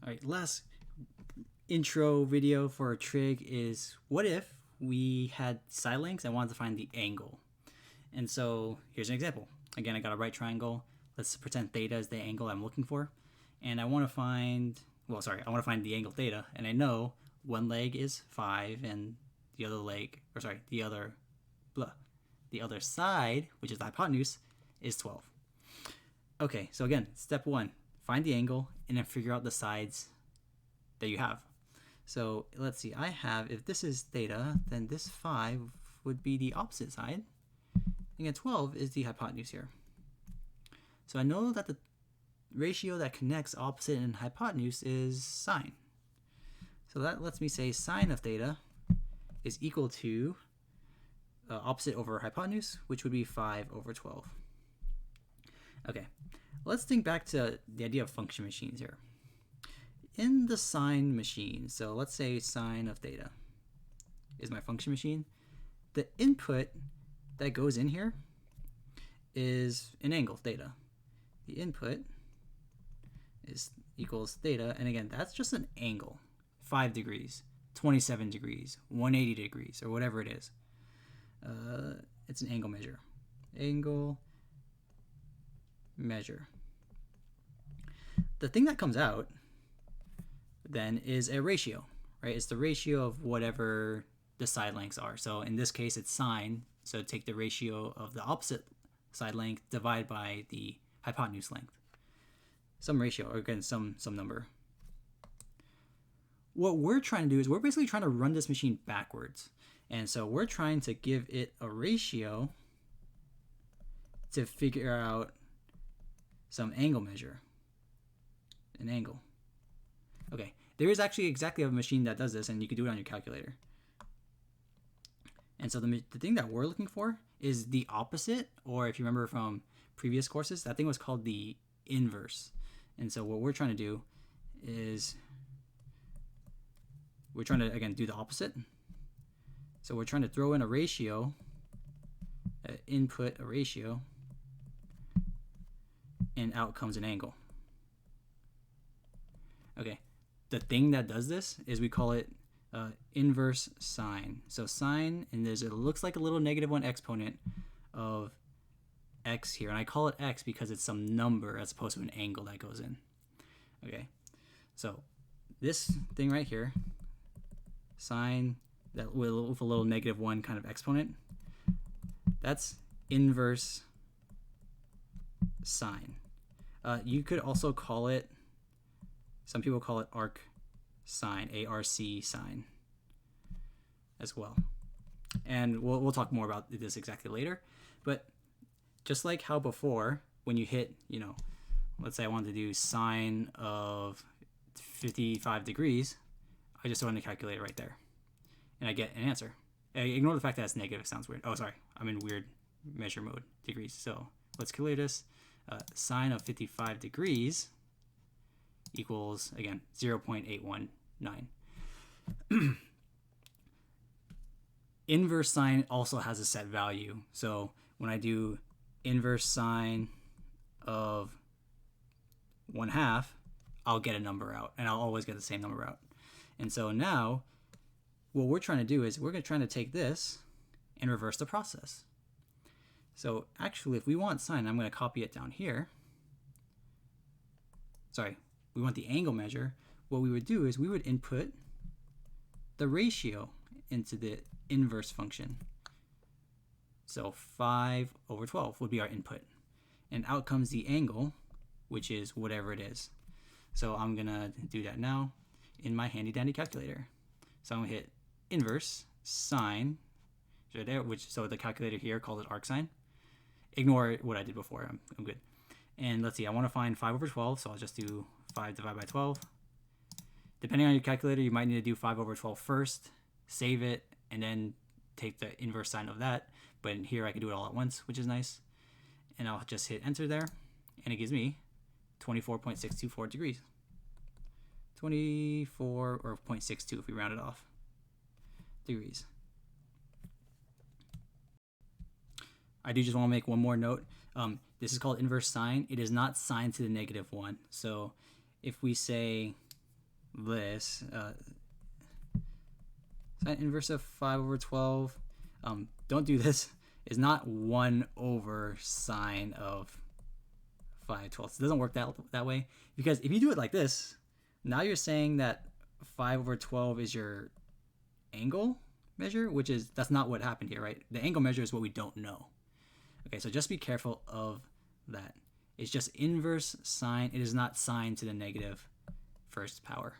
All right, last intro video for a trig is what if we had side lengths and wanted to find the angle. And so here's an example. Again, I got a right triangle. Let's pretend theta is the angle I'm looking for. And I want to find, I want to find the angle theta. And I know one leg is 5 and the other leg, the other side, which is the hypotenuse, is 12. Okay, so again, step 1, find the angle and then figure out the sides that you have. So let's see, I have, if this is theta, then this 5 would be the opposite side. And 12 is the hypotenuse here. So I know that the ratio that connects opposite and hypotenuse is sine. So that lets me say sine of theta is equal to opposite over hypotenuse, which would be 5 over 12. Okay, let's think back to the idea of function machines here. In the sine machine, so let's say sine of theta is my function machine. The input that goes in here is an angle, theta. The input is equals theta, and again, that's just an angle. 5 degrees, 27 degrees, 180 degrees, or whatever it is. It's an angle measure. Angle measure. The thing that comes out then is a ratio, right? It's the ratio of whatever the side lengths are. So in this case, it's sine. So take the ratio of the opposite side length divided by the hypotenuse length. Some ratio, or again, some number. What we're trying to do is we're basically trying to run this machine backwards. And so we're trying to give it a ratio to figure out some angle measure. An angle. Okay, there is actually exactly a machine that does this, and you can do it on your calculator. And so the thing that we're looking for is the opposite, or if you remember from previous courses, that thing was called the inverse. And so what we're trying to do is we're trying to, again, do the opposite. So we're trying to throw in a ratio, input a ratio, and out comes an angle. Okay, the thing that does this is we call it inverse sine. So sine, and it looks like a little -1 exponent of x here, and I call it x because it's some number as opposed to an angle that goes in. Okay, so this thing right here, sine that with a little -1 kind of exponent, that's inverse sine. You could also call it, some people call it arc sine, ARC sine as well. And we'll talk more about this exactly later. But just like how before, when you hit, let's say I wanted to do sine of 55 degrees, I just throw in the calculator right there. And I get an answer. Ignore the fact that it's negative, it sounds weird. Oh, sorry, I'm in weird measure mode, degrees. So let's calculate this. Sine of 55 degrees equals, again, 0.819. Inverse sine also has a set value. So when I do inverse sine of 1/2, I'll get a number out, and I'll always get the same number out. And so now what we're trying to do is we're trying to take this and reverse the process. So actually, if we want sine, I'm going to copy it down here. Sorry, we want the angle measure. What we would do is we would input the ratio into the inverse function. So 5 over 12 would be our input. And out comes the angle, which is whatever it is. So I'm going to do that now in my handy dandy calculator. So I'm going to hit inverse sine, right there, so the calculator here called it arc sine. Ignore what I did before, I'm good. And let's see, I want to find 5 over 12, so I'll just do 5 divided by 12. Depending on your calculator, you might need to do 5 over 12 first, save it, and then take the inverse sine of that. But here I can do it all at once, which is nice. And I'll just hit enter there, and it gives me 24.624 degrees. 24, or 0.62 if we round it off, degrees. I do just want to make one more note. This is called inverse sine. It is not sine to the -1. So if we say this. Sine inverse of 5 over 12. Don't do this. Is not 1 over sine of 5/12. It doesn't work that way, because if you do it like this, now you're saying that 5 over 12 is your angle measure, which is, that's not what happened here, right? The angle measure is what we don't know. Okay, so just be careful of that. It's just inverse sine. It is not sine to the negative first power.